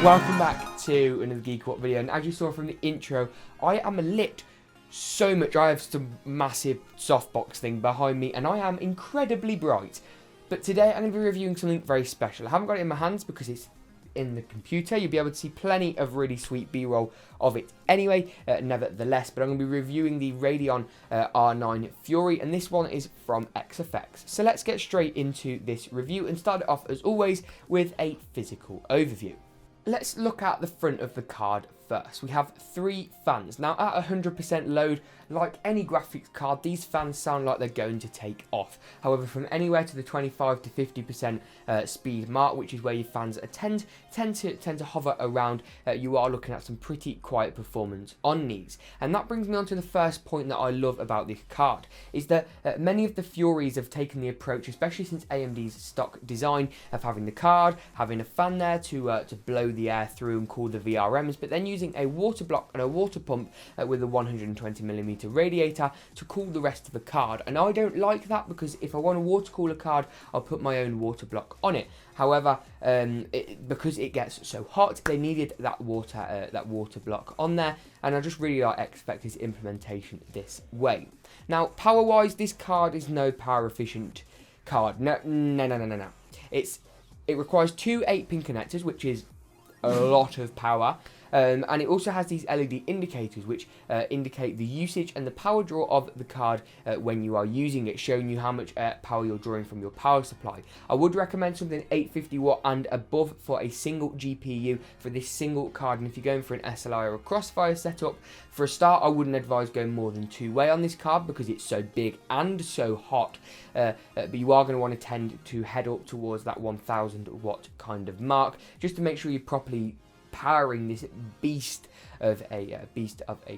Welcome back to another GeekaWhat video, and as you saw from the intro, I am lit so much. I have some massive softbox thing behind me and I am incredibly bright. But today I'm going to be reviewing something very special. I haven't got it in my hands because it's in the computer. You'll be able to see plenty of really sweet B-roll of it anyway, nevertheless. But I'm going to be reviewing the Radeon R9 Fury, and this one is from XFX. So let's get straight into this review and start it off as always with a physical overview. Let's look at the front of the card first. We have 3 fans. Now at 100% load, like any graphics card, these fans sound like they're going to take off. However, from anywhere to the 25 to 50% speed mark, which is where your fans tend to hover around, you are looking at some pretty quiet performance on these. And that brings me on to the first point that I love about this card, is that many of the Furies have taken the approach, especially since AMD's stock design, of having the card, having a fan there to blow the air through and cool the VRMs, but then using a water block and a water pump with a 120mm radiator to cool the rest of the card. And I don't like that, because if I want to water cool a card, I'll put my own water block on it. However, because it gets so hot, they needed that water block on there, and I just really like XFX's implementation this way. Now, power-wise, this card is no power-efficient card. No. It requires 2 8-pin connectors, which is a lot of power. And it also has these LED indicators which indicate the usage and the power draw of the card when you are using it, showing you how much power you're drawing from your power supply. I would recommend something 850 watt and above for a single GPU for this single card, and if you're going for an SLI or a Crossfire setup, for a start I wouldn't advise going more than 2-way on this card because it's so big and so hot, but you are going to want to tend to head up towards that 1000 watt kind of mark, just to make sure you're properly powering this beast of a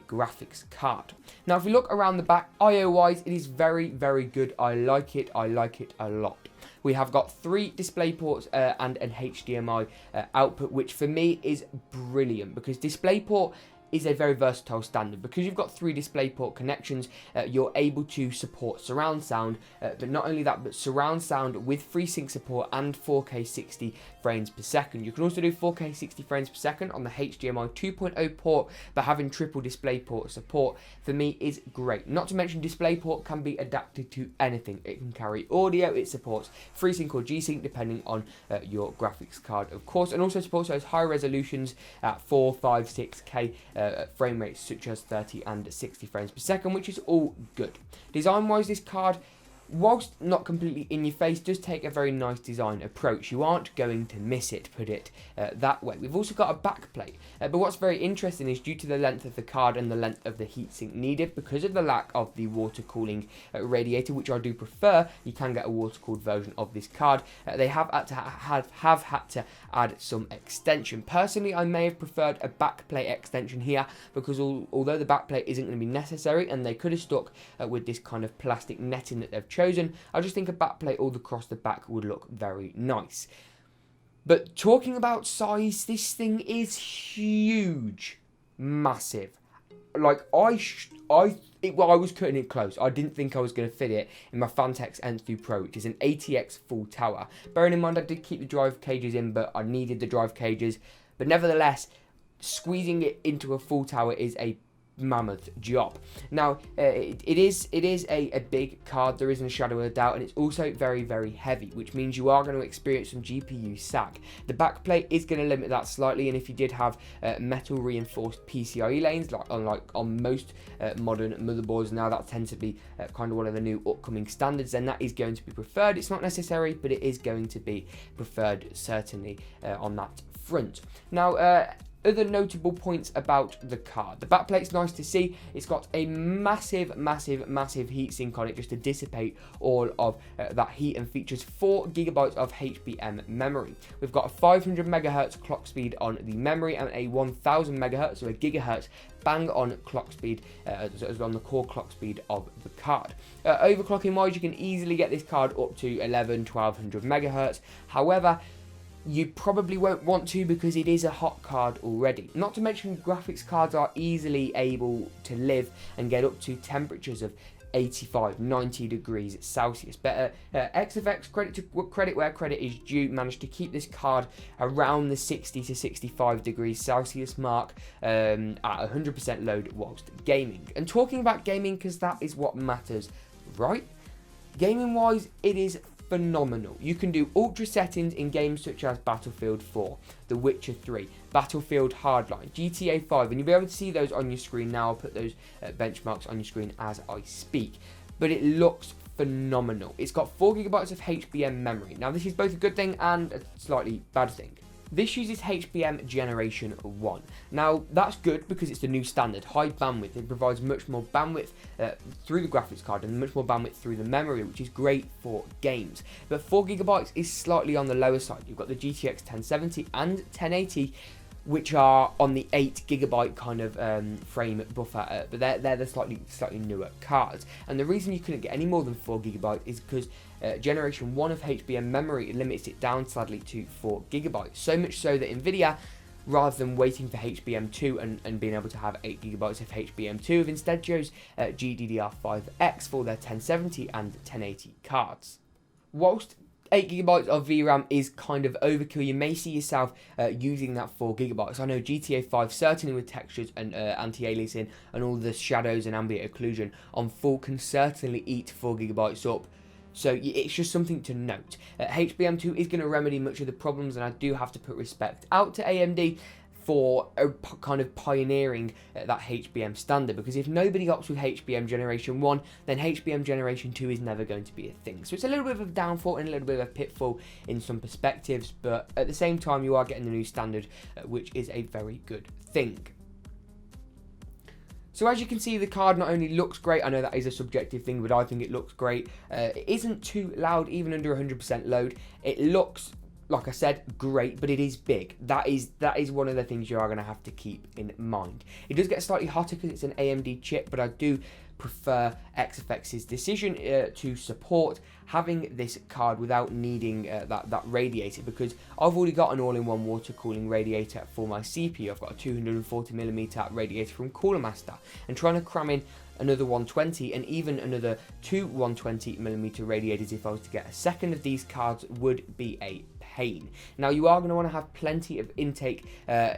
graphics card. Now, if we look around the back, IO wise, it is very good. I like it a lot. We have got 3 display ports and an HDMI output, which for me is brilliant, because DisplayPort is a very versatile standard. Because you've got 3 DisplayPort connections, you're able to support surround sound, but not only that, but surround sound with FreeSync support and 4K 60 frames per second. You can also do 4K 60 frames per second on the HDMI 2.0 port, but having triple DisplayPort support for me is great. Not to mention DisplayPort can be adapted to anything. It can carry audio, it supports FreeSync or G-Sync depending on your graphics card, of course, and also supports those high resolutions at 4, 5, 6K frame rates such as 30 and 60 frames per second, which is all good. Design wise, this card, whilst not completely in your face, does take a very nice design approach. You aren't going to miss it, put it that way. We've also got a back plate, but what's very interesting is due to the length of the card and the length of the heatsink needed, because of the lack of the water cooling radiator, which I do prefer, you can get a water cooled version of this card. They have had to add some extension. Personally, I may have preferred a back plate extension here, because although the back plate isn't going to be necessary and they could have stuck with this kind of plastic netting that they've chosen, I just think a backplate all across the back would look very nice. But talking about size, this thing is huge, massive. Like I was cutting it close. I didn't think I was going to fit it in my Fantex N2 Pro, which is an ATX full tower. Bearing in mind I did keep the drive cages in, but I needed the drive cages. But nevertheless, squeezing it into a full tower is a mammoth job. Now, it is a big card, there isn't a shadow of a doubt, and it's also very heavy, which means you are going to experience some GPU sag. The backplate is going to limit that slightly, and if you did have metal reinforced PCIe lanes, like on most modern motherboards now, that tends to be kind of one of the new upcoming standards, then that is going to be preferred. It's not necessary, but it is going to be preferred, certainly, on that front. Now, other notable points about the card. The backplate's nice to see. It's got a massive heatsink on it just to dissipate all of that heat, and features 4GB of HBM memory. We've got a 500 MHz clock speed on the memory and a 1000 MHz, so a gigahertz bang on clock speed, as on the core clock speed of the card. Overclocking wise, you can easily get this card up to 1200 MHz. However, you probably won't want to, because it is a hot card already. Not to mention graphics cards are easily able to live and get up to temperatures of 85, 90 degrees Celsius. But XFX, credit where credit is due, managed to keep this card around the 60 to 65 degrees Celsius mark at 100% load whilst gaming. And talking about gaming, because that is what matters, right? Gaming wise, it is phenomenal. You can do ultra settings in games such as Battlefield 4, The Witcher 3, Battlefield Hardline, GTA 5, and you'll be able to see those on your screen now. I'll put those benchmarks on your screen as I speak. But it looks phenomenal. It's got 4GB of HBM memory. Now this is both a good thing and a slightly bad thing. This uses HBM Generation 1. Now, that's good because it's the new standard, high bandwidth. It provides much more bandwidth through the graphics card and much more bandwidth through the memory, which is great for games. But 4GB is slightly on the lower side. You've got the GTX 1070 and 1080, which are on the 8GB kind of frame buffer, but they're the slightly newer cards. And the reason you couldn't get any more than 4GB is because Generation 1 of HBM memory limits it down sadly to 4GB. So much so that Nvidia, rather than waiting for HBM2 and being able to have 8GB of HBM2, have instead chose GDDR5X for their 1070 and 1080 cards. Whilst 8GB of VRAM is kind of overkill, you may see yourself using that 4GB. I know GTA 5, certainly with textures and anti-aliasing and all the shadows and ambient occlusion on full, can certainly eat 4GB up. So it's just something to note. HBM2 is going to remedy much of the problems, and I do have to put respect out to AMD for kind of pioneering that HBM standard, because if nobody opts with HBM Generation 1, then HBM Generation 2 is never going to be a thing. So it's a little bit of a downfall and a little bit of a pitfall in some perspectives, but at the same time you are getting the new standard, which is a very good thing. So as you can see, the card not only looks great, I know that is a subjective thing, but I think it looks great. It isn't too loud, even under 100% load. It looks, like I said, great, but it is big. That is one of the things you are going to have to keep in mind. It does get slightly hotter because it's an AMD chip, but I do prefer XFX's decision to support having this card without needing that radiator, because I've already got an all-in-one water cooling radiator for my CPU. I've got a 240mm radiator from Cooler Master, and trying to cram in another 120 and even another two 120mm radiators if I was to get a second of these cards would be a pain. Now you are going to want to have plenty of intake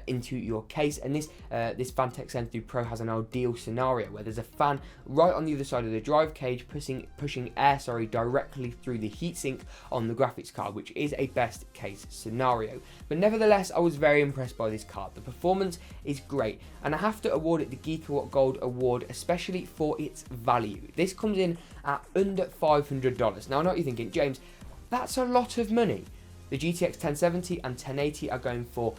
into your case, and this Phanteks N3 Pro has an ideal scenario where there's a fan right on the other side of the drive cage pushing air directly through the heatsink on the graphics card, which is a best case scenario. But nevertheless, I was very impressed by this card. The performance is great, and I have to award it the GeekaWhat Gold Award, especially for its value. This comes in at under $500. Now I know what you're thinking, James, that's a lot of money. The GTX 1070 and 1080 are going for,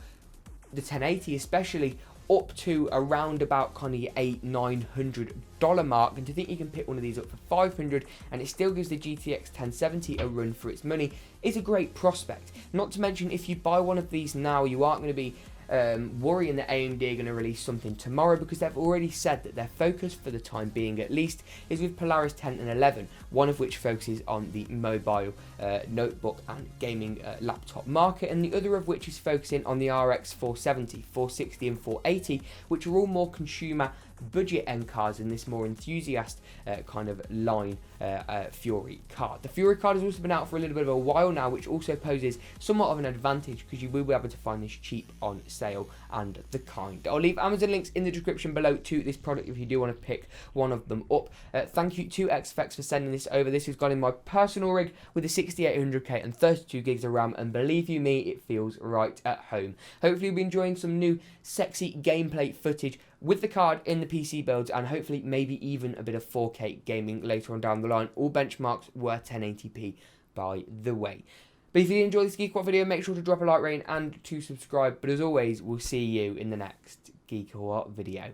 the 1080 especially, up to around about kind of your $800-900 mark, and to think you can pick one of these up for $500 and it still gives the GTX 1070 a run for its money is a great prospect. Not to mention, if you buy one of these now, you aren't going to be worrying that AMD are going to release something tomorrow, because they've already said that their focus for the time being at least is with Polaris 10 and 11, one of which focuses on the mobile notebook and gaming laptop market, and the other of which is focusing on the RX 470, 460 and 480, which are all more consumer budget end cards in this more enthusiast kind of line Fury card. The Fury card has also been out for a little bit of a while now, which also poses somewhat of an advantage because you will be able to find this cheap on sale and the kind. I'll leave Amazon links in the description below to this product if you do want to pick one of them up. Thank you to XFX for sending this over. This has gone in my personal rig with a 6800K and 32 gigs of RAM, and believe you me, it feels right at home. Hopefully you'll be enjoying some new sexy gameplay footage with the card in the PC builds, and hopefully maybe even a bit of 4K gaming later on down the line. All benchmarks were 1080p by the way. But if you enjoyed this GeekaWhat video, make sure to drop a like rating and to subscribe. But as always, we'll see you in the next GeekaWhat video.